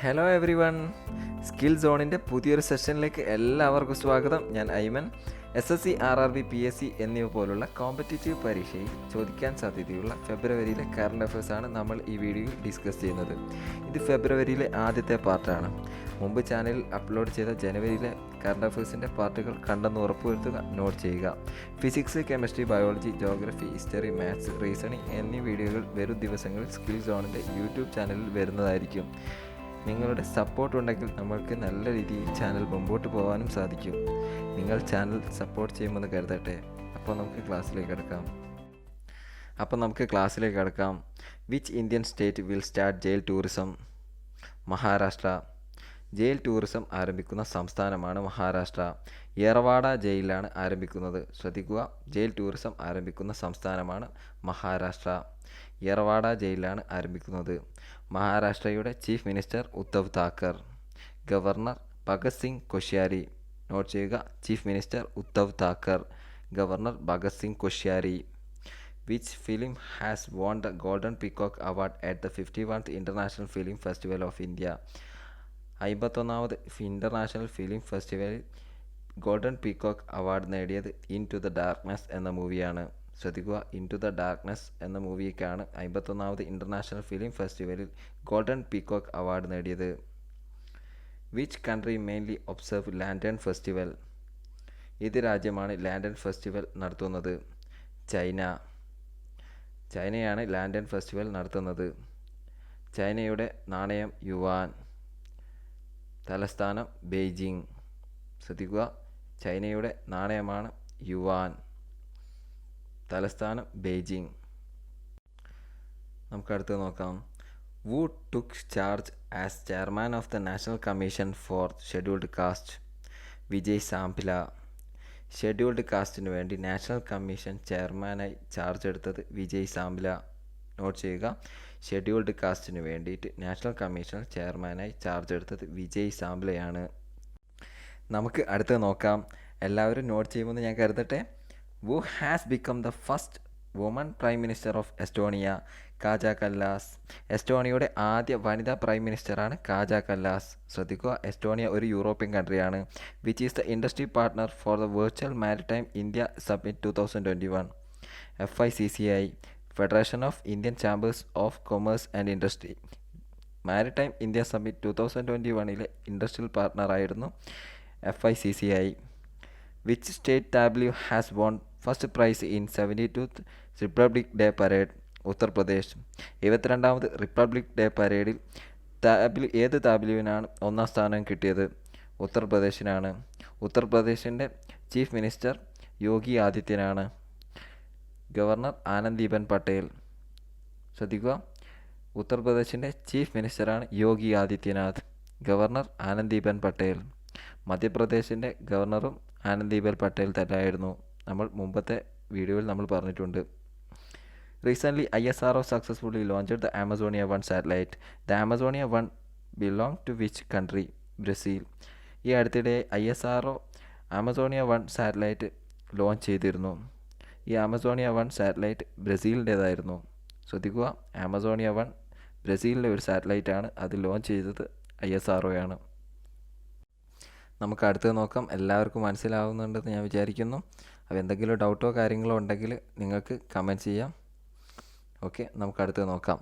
Hello every one, skill സോണിൻ്റെ പുതിയൊരു സെഷനിലേക്ക് എല്ലാവർക്കും സ്വാഗതം. ഞാൻ ഐമൻ. SSC RRB PSC എന്നിവ പോലുള്ള കോമ്പറ്റേറ്റീവ് പരീക്ഷയിൽ ചോദിക്കാൻ സാധ്യതയുള്ള ഫെബ്രുവരിയിലെ കറണ്ട് അഫയേഴ്സാണ് നമ്മൾ ഈ വീഡിയോയിൽ ഡിസ്കസ് ചെയ്യുന്നത്. ഇത് ഫെബ്രുവരിയിലെ ആദ്യത്തെ പാർട്ടാണ്. മുമ്പ് ചാനലിൽ അപ്ലോഡ് ചെയ്ത ജനുവരിയിലെ കറണ്ട് അഫയേഴ്സിൻ്റെ പാർട്ടുകൾ കണ്ടെന്ന് ഉറപ്പുവരുത്തുക, നോട്ട് ചെയ്യുക. Physics, chemistry, biology, geography, history, maths, reasoning എന്നീ വീഡിയോകൾ വരും ദിവസങ്ങളിൽ സ്കിൽ സോണിൻ്റെ യൂട്യൂബ് ചാനലിൽ വരുന്നതായിരിക്കും. നിങ്ങളുടെ സപ്പോർട്ട് ഉണ്ടെങ്കിൽ നമ്മൾക്ക് നല്ല രീതിയിൽ ചാനൽ മുമ്പോട്ട് പോകാനും സാധിക്കും. നിങ്ങൾ ചാനൽ സപ്പോർട്ട് ചെയ്യുമെന്ന് കരുതട്ടെ. അപ്പോൾ നമുക്ക് ക്ലാസ്സിലേക്ക് കടക്കാം. Which Indian state will start jail tourism? Maharashtra. Jail tourism ആരംഭിക്കുന്ന സംസ്ഥാനമാണ് മഹാരാഷ്ട്ര. യറവാഡ ജയിലിലാണ് ആരംഭിക്കുന്നത്. ശ്രദ്ധിക്കുക, ജയിൽ ടൂറിസം ആരംഭിക്കുന്ന സംസ്ഥാനമാണ് മഹാരാഷ്ട്ര. യറവാഡ ജയിലിലാണ് ആരംഭിക്കുന്നത്. മഹാരാഷ്ട്രയുടെ chief minister Uddhav Thackeray. Governor Bhagat Singh Koshyari. Note ചെയ്യുക, chief minister Uddhav Thackeray, governor Bhagat Singh Koshyari. Which film has won the golden peacock award at the 51th international film festival of India? 51ാമത് ഇൻ്റർനാഷണൽ ഫിലിം ഫെസ്റ്റിവലിൽ ഗോൾഡൻ പീകോക്ക് അവാർഡ് നേടിയത് ഇൻ ടു ദ ഡാർക്ക്നെസ് എന്ന മൂവിയാണ്. ശ്രദ്ധിക്കുക, into the darkness എന്ന മൂവിക്കാണ് 51ാമത് international film ഫെസ്റ്റിവലിൽ ഗോൾഡൻ പീകോക്ക് അവാർഡ് നേടിയത്. Which country mainly observe lantern festival? ഏത് രാജ്യമാണ് ലാൻറ്റേൺ ഫെസ്റ്റിവൽ നടത്തുന്നത്? ചൈനയാണ് ലാൻറ്റേൺ ഫെസ്റ്റിവൽ നടത്തുന്നത്. ചൈനയുടെ നാണയം യുവാൻ. തലസ്ഥാനം ബെയ്ജിംഗ്. ശ്രദ്ധിക്കുക, ചൈനയുടെ നാണയമാണ് യുവാൻ. തലസ്ഥാനം ബെയ്ജിംഗ്. നമുക്ക് അടുത്ത് നോക്കാം. Who took charge as chairman of the National Commission for Scheduled Caste? Vijay Sampla. Scheduled കാസ്റ്റിന് വേണ്ടി നാഷണൽ കമ്മീഷൻ ചെയർമാനായി ചാർജ് എടുത്തത് വിജയ് സാംപ്ല. നോട്ട് ചെയ്യുക, ഷെഡ്യൂൾഡ് കാസ്റ്റിന് വേണ്ടിയിട്ട് നാഷണൽ കമ്മീഷൻ ചെയർമാനായി ചാർജ് എടുത്തത് വിജയ് സാംപ്ലയാണ്. നമുക്ക് അടുത്ത് നോക്കാം. എല്ലാവരും നോട്ട് ചെയ്യുമെന്ന് ഞാൻ കരുതട്ടെ. Who has become the first woman Prime Minister of Estonia? Kaja Kallas. എസ്റ്റോണിയയുടെ ആദ്യ വനിതാ പ്രൈം മിനിസ്റ്ററാണ് കാജ കല്ലാസ്. ശ്രദ്ധിക്കുക, എസ്റ്റോണിയ ഒരു യൂറോപ്യൻ കൺട്രിയാണ്. Which is the industry partner for the virtual maritime India summit 2021? FICCI, federation of Indian chambers of commerce and industry. Maritime India summit 2021 industrial പാർട്ട്ണറായിരുന്നു FICCI. Which state tableau has won first prize in 72th republic day parade? Uttar Pradesh. 72ാമത് republic day പരേഡിൽ ഏത് താബ്ല്യൂവിനാണ് ഒന്നാം സ്ഥാനം കിട്ടിയത്? ഉത്തർപ്രദേശിനാണ്. ഉത്തർപ്രദേശിൻ്റെ chief minister യോഗി ആദിത്യനാണ്. Governor Anandiben Patel. ശ്രദ്ധിക്കുക, ഉത്തർപ്രദേശിൻ്റെ ചീഫ് മിനിസ്റ്ററാണ് യോഗി ആദിത്യനാഥ്. ഗവർണർ ആനന്ദീബെൻ പട്ടേൽ. മധ്യപ്രദേശിൻ്റെ ഗവർണറും ആനന്ദീബെൻ പട്ടേൽ തന്നെയായിരുന്നു. നമ്മൾ മുമ്പത്തെ വീഡിയോയിൽ നമ്മൾ പറഞ്ഞിട്ടുണ്ട്. Recently, ISRO successfully launched the Amazonia 1 satellite. The Amazonia 1 belong to which country? Brazil. ഈ അടുത്തിടെ ISRO Amazonia 1 സാറ്റലൈറ്റ് ലോഞ്ച് ചെയ്തിരുന്നു. ഈ Amazonia 1 സാറ്റലൈറ്റ് ബ്രസീലിൻ്റേതായിരുന്നു. ശ്രദ്ധിക്കുക, Amazonia 1 ബ്രസീലിൻ്റെ ഒരു സാറ്റലൈറ്റാണ്. അത് ലോഞ്ച് ചെയ്തത് ISRO ആണ്. നമുക്ക് അടുത്ത് നോക്കാം. എല്ലാവർക്കും മനസ്സിലാവുന്നുണ്ടെന്ന് ഞാൻ വിചാരിക്കുന്നു. അപ്പോൾ എന്തെങ്കിലും ഡൗട്ടോ കാര്യങ്ങളോ ഉണ്ടെങ്കിൽ നിങ്ങൾക്ക് കമൻറ്റ് ചെയ്യാം. ഓക്കെ, നമുക്ക് അടുത്ത് നോക്കാം.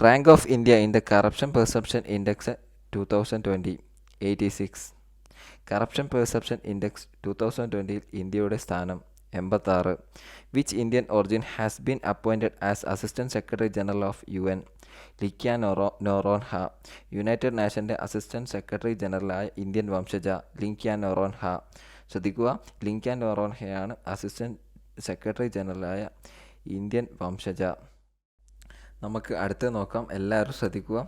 Rank of India in the corruption perception index 2020 86. Corruption perception index 2020 ഇന്ത്യയുടെ സ്ഥാനം 86. Which Indian origin has been appointed as assistant secretary general of UN? ലിക്യാൻ നോറോൻഹ. യുണൈറ്റഡ് നേഷൻ്റെ അസിസ്റ്റൻറ്റ് സെക്രട്ടറി ജനറലായ ഇന്ത്യൻ വംശജ ലിക്യാൻ നോറോൻഹ. ശ്രദ്ധിക്കുക, ലിക്യാൻ നോറോൻഹയാണ് അസിസ്റ്റൻറ്റ് സെക്രട്ടറി ജനറലായ ഇന്ത്യൻ വംശജ. നമുക്ക് അടുത്ത് നോക്കാം. എല്ലാവരും ശ്രദ്ധിക്കുക.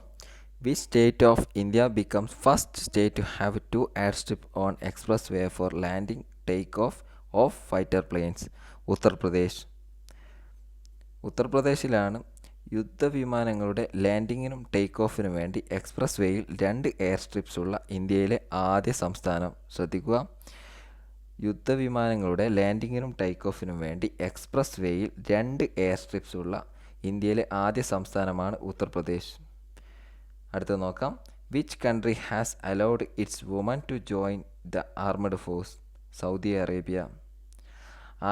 Which state of India becomes first state to have 2 air strip on express way for landing take off fighter planes? Uttar Pradesh. ഉത്തർപ്രദേശിലാണ് യുദ്ധവിമാനങ്ങളുടെ ലാൻഡിങ്ങിനും ടേക്ക് ഓഫിനും വേണ്ടി എക്സ്പ്രസ് വേയിൽ 2 എയർ സ്ട്രിപ്സ് ഉള്ള ഇന്ത്യയിലെ ആദ്യ സംസ്ഥാനം. ശ്രദ്ധിക്കുക, യുദ്ധവിമാനങ്ങളുടെ ലാൻഡിങ്ങിനും ടേക്ക് ഓഫിനും വേണ്ടി എക്സ്പ്രസ് വേയിൽ 2 എയർ സ്ട്രിപ്സ് ഉള്ള ഇന്ത്യയിലെ ആദ്യ സംസ്ഥാനമാണ് ഉത്തർപ്രദേശ്. അടുത്ത് നോക്കാം. Which country has allowed its women to join the armed force? Saudi Arabia.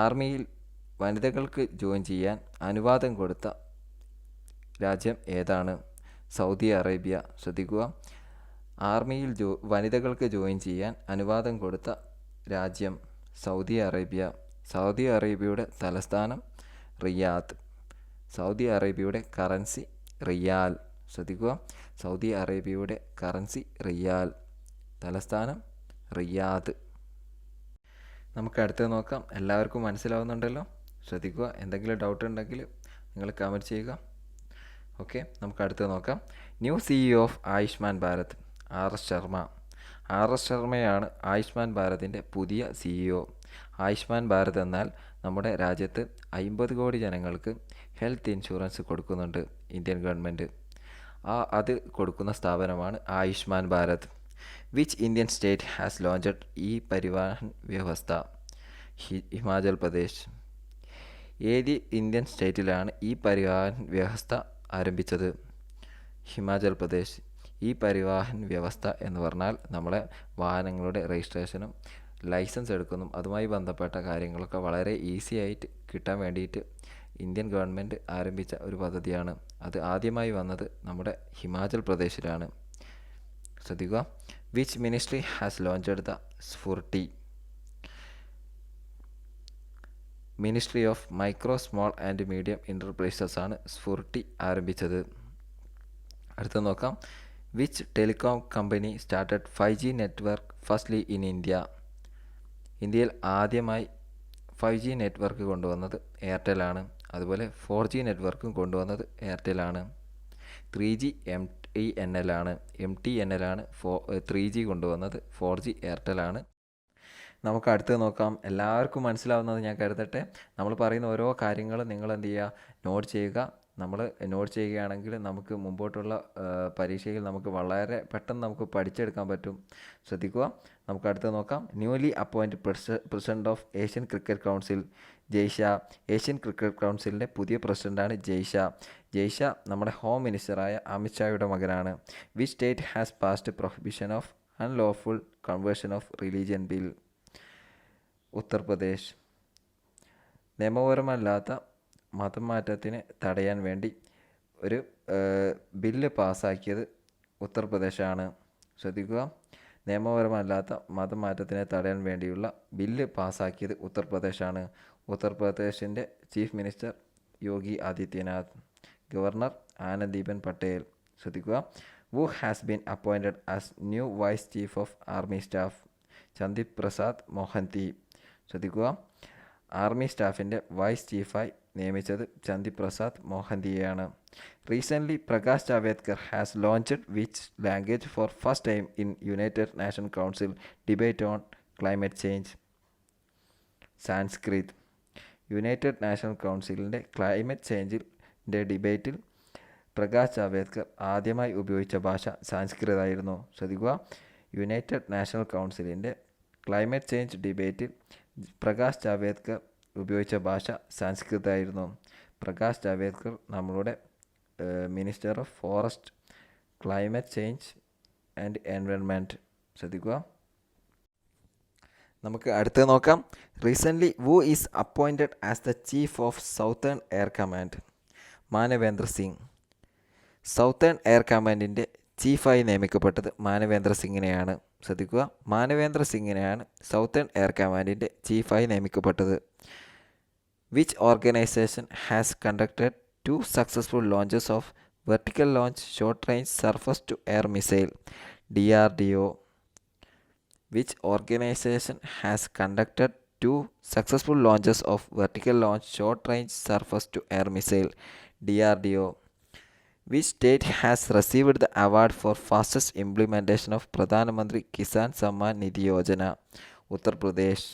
ആർമിയിൽ വനിതകൾക്ക് ജോയിൻ ചെയ്യാൻ അനുവാദം കൊടുത്ത രാജ്യം ഏതാണ്? Saudi Arabia. ശ്രദ്ധിക്കുക, ആർമിയിൽ വനിതകൾക്ക് ജോയിൻ ചെയ്യാൻ അനുവാദം കൊടുത്ത രാജ്യം സൗദി അറേബ്യ. സൗദി അറേബ്യയുടെ തലസ്ഥാനം റിയാദ്. സൗദി അറേബ്യയുടെ കറൻസി റിയാൽ. ശ്രദ്ധിക്കുക, സൗദി അറേബ്യയുടെ കറൻസി റിയാൽ, തലസ്ഥാനം റിയാദ്. നമുക്ക് അടുത്ത് നോക്കാം. എല്ലാവർക്കും മനസ്സിലാവുന്നുണ്ടല്ലോ? ശ്രദ്ധിക്കുക, എന്തെങ്കിലും ഡൗട്ട് ഉണ്ടെങ്കിൽ നിങ്ങൾ കമൻറ്റ് ചെയ്യുക. ഓക്കെ, നമുക്ക് അടുത്ത് നോക്കാം. New CEO of Ayushman Bharat RS Sharma. RS ശർമ്മയാണ് ആയുഷ്മാൻ ഭാരതിൻ്റെ പുതിയ CEO. ആയുഷ്മാൻ ഭാരത് എന്നാൽ നമ്മുടെ രാജ്യത്ത് 50 കോടി ജനങ്ങൾക്ക് ഹെൽത്ത് ഇൻഷുറൻസ് കൊടുക്കുന്നുണ്ട് ഇന്ത്യൻ ഗവൺമെൻറ്. അത് കൊടുക്കുന്ന സ്ഥാപനമാണ് Ayushman Bharat. Which Indian state has launched E Parivahan വ്യവസ്ഥ? ഹിമാചൽ പ്രദേശ്. ഏത് ഇന്ത്യൻ സ്റ്റേറ്റിലാണ് ഈ പരിവാഹൻ വ്യവസ്ഥ ആരംഭിച്ചത്? ഹിമാചൽ പ്രദേശ്. ഈ പരിവാഹൻ വ്യവസ്ഥ എന്ന് പറഞ്ഞാൽ നമ്മളെ വാഹനങ്ങളുടെ രജിസ്ട്രേഷനും ലൈസൻസ് എടുക്കുന്നു അതുമായി ബന്ധപ്പെട്ട കാര്യങ്ങളൊക്കെ വളരെ ഈസി ആയിട്ട് കിട്ടാൻ വേണ്ടിയിട്ട് ഇന്ത്യൻ ഗവൺമെൻറ് ആരംഭിച്ച ഒരു പദ്ധതിയാണ്. അത് ആദ്യമായി വന്നത് നമ്മുടെ ഹിമാചൽ പ്രദേശിലാണ്. ശ്രദ്ധിക്കുക, which ministry has launched the SFURTI? Ministry of micro small and medium enterprises ആണ് സ്ഫുർട്ടി ആരംഭിച്ചത്. അടുത്ത നോക്കാം. Which telecom company started 5G network firstly in India? ഇന്ത്യയിൽ ആദ്യമായി 5G നെറ്റ്വർക്ക് കൊണ്ടുവന്നത് എയർടെലാണ്. അതുപോലെ 4G നെറ്റ്വർക്കും കൊണ്ടുവന്നത് എയർടെലാണ്. 3G MTNL ആണ്. 3G കൊണ്ടുവന്നത്. 4G എയർടെലാണ്. നമുക്ക് അടുത്ത് നോക്കാം. എല്ലാവർക്കും മനസ്സിലാവുന്നത് ഞാൻ കരുതട്ടെ. നമ്മൾ പറയുന്ന ഓരോ കാര്യങ്ങളും നിങ്ങൾ എന്ത് ചെയ്യുക, നോട്ട് ചെയ്യുക. നമ്മൾ നോട്ട് ചെയ്യുകയാണെങ്കിൽ നമുക്ക് മുമ്പോട്ടുള്ള പരീക്ഷയിൽ നമുക്ക് വളരെ പെട്ടെന്ന് നമുക്ക് പഠിച്ചെടുക്കാൻ പറ്റും. ശ്രദ്ധിക്കുക, നമുക്ക് അടുത്ത് നോക്കാം. Newly appointed president of Asian cricket council Jay Shah. Asian cricket കൗൺസിലിൻ്റെ പുതിയ പ്രസിഡൻ്റാണ് ജയ്ഷ. ജയ്ഷ നമ്മുടെ ഹോം മിനിസ്റ്ററായ അമിത്ഷായുടെ മകനാണ്. Which state has passed prohibition of unlawful conversion of religion bill? Uttar Pradesh. നിയമപരമല്ലാത്ത മതം മാറ്റത്തിന് തടയാൻ വേണ്ടി ഒരു ബില്ല് പാസ്സാക്കിയത് ഉത്തർപ്രദേശാണ്. ശ്രദ്ധിക്കുക, നിയമപരമല്ലാത്ത മതം മാറ്റത്തിനെ തടയാൻ വേണ്ടിയുള്ള bill പാസ്സാക്കിയത് ഉത്തർപ്രദേശാണ്. ഉത്തർപ്രദേശിൻ്റെ chief minister Yogi Adityanath. Governor ആനന്ദീബൻ Patel. ശ്രദ്ധിക്കുക, who has been appointed as new vice chief of army staff? ചന്ദിപ് Prasad Mohanty. ശ്രദ്ധിക്കുക, ആർമി സ്റ്റാഫിൻ്റെ വൈസ് ചീഫായി നിയമിച്ചത് ചന്ദിപ് പ്രസാദ് മൊഹന്തിയെയാണ്. Recently Prakash Javadekar has launched which language for first time in United nation council debate on climate change? Sanskrit. United national കൗൺസിലിൻ്റെ climate ചേഞ്ചിൻ്റെ ഡിബേറ്റിൽ പ്രകാശ് ജാവേദ്കർ ആദ്യമായി ഉപയോഗിച്ച ഭാഷ സാൻസ്ക്രിതായിരുന്നു. ശ്രദ്ധിക്കുക, യുണൈറ്റഡ് നാഷണൽ കൗൺസിലിൻ്റെ ക്ലൈമറ്റ് ചേഞ്ച് ഡിബേറ്റിൽ പ്രകാശ് ജാവേദ്കർ ഉപയോഗിച്ച ഭാഷ സാൻസ്കൃതായിരുന്നു. പ്രകാശ് ജാവേദ്കർ നമ്മളുടെ minister of forest, climate change and environment. ശ്രദ്ധിക്കുക, നമുക്ക് അടുത്ത് നോക്കാം. Recently who is appointed as the chief of southern air command? Manvendra Singh. Southern air കമാൻഡിൻ്റെ ചീഫായി നിയമിക്കപ്പെട്ടത് മാനവേന്ദ്ര സിംഗിനെയാണ്. ശ്രദ്ധിക്കുക, മാനവേന്ദ്ര സിംഗിനെയാണ് സൗത്തേൺ എയർ കമാൻഡിൻ്റെ ചീഫായി നിയമിക്കപ്പെട്ടത്. Which organisation has conducted 2 successful launches of vertical launch short range surface to air missile? DRDO. Which organisation has conducted 2 successful launches of vertical launch short range surface to air missile? DRDO. Which state has received the award for fastest implementation of പ്രധാനമന്ത്രി കിസാൻ സമ്മാൻ നിധി യോജന? ഉത്തർപ്രദേശ്.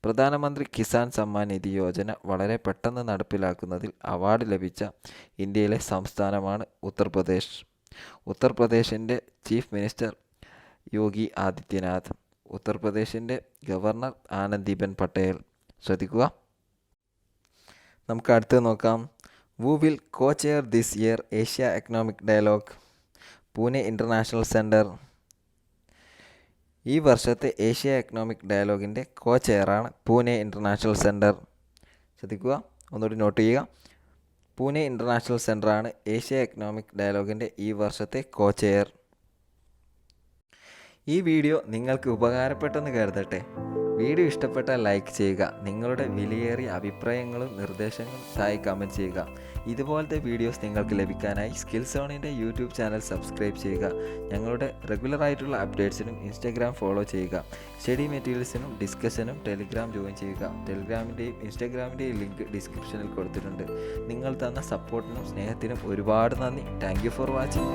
പ്രധാനമന്ത്രി കിസാൻ സമ്മാൻ നിധി യോജന വളരെ പെട്ടെന്ന് നടപ്പിലാക്കുന്നതിൽ award ലഭിച്ച ഇന്ത്യയിലെ സംസ്ഥാനമാണ് Uttar Pradesh. ഉത്തർപ്രദേശിൻ്റെ chief minister Yogi Adityanath. ഉത്തർപ്രദേശിൻ്റെ governor ആനന്ദീബൻ Patel. ശ്രദ്ധിക്കുക, നമുക്ക് അടുത്ത് നോക്കാം. Who will co-chair this year Asia Economic Dialogue? Pune international centre. ഈ വർഷത്തെ ഏഷ്യ എക്കണോമിക് ഡയലോഗിൻ്റെ കോ ചെയറാണ് പൂനെ ഇൻ്റർനാഷണൽ സെൻറ്റർ. ശ്രദ്ധിക്കുക, ഒന്നുകൂടി നോട്ട് ചെയ്യുക. പൂനെ ഇൻ്റർനാഷണൽ സെൻറ്ററാണ് ഏഷ്യ എക്കണോമിക് ഡയലോഗിൻ്റെ ഈ വർഷത്തെ കോ ചെയർ. ഈ വീഡിയോ നിങ്ങൾക്ക് ഉപകാരപ്പെട്ടെന്ന് കരുതട്ടെ. വീഡിയോ ഇഷ്ടപ്പെട്ടാൽ ലൈക്ക് ചെയ്യുക. നിങ്ങളുടെ വിലയേറിയ അഭിപ്രായങ്ങളും നിർദ്ദേശങ്ങളും താഴെ കമൻറ്റ് ചെയ്യുക. ഇതുപോലത്തെ വീഡിയോസ് നിങ്ങൾക്ക് ലഭിക്കാനായി സ്കിൽസോണിൻ്റെ യൂട്യൂബ് ചാനൽ സബ്സ്ക്രൈബ് ചെയ്യുക. ഞങ്ങളുടെ റെഗുലറായിട്ടുള്ള അപ്ഡേറ്റ്സിനും ഇൻസ്റ്റാഗ്രാം ഫോളോ ചെയ്യുക. സ്റ്റഡി മെറ്റീരിയൽസിനും ഡിസ്കഷനും ടെലിഗ്രാം ജോയിൻ ചെയ്യുക. ടെലിഗ്രാമിൻ്റെയും ഇൻസ്റ്റാഗ്രാമിൻ്റെയും ലിങ്ക് ഡിസ്ക്രിപ്ഷനിൽ കൊടുത്തിട്ടുണ്ട്. നിങ്ങൾ തന്ന സപ്പോർട്ടിനും സ്നേഹത്തിനും ഒരുപാട് നന്ദി. Thank you for watching.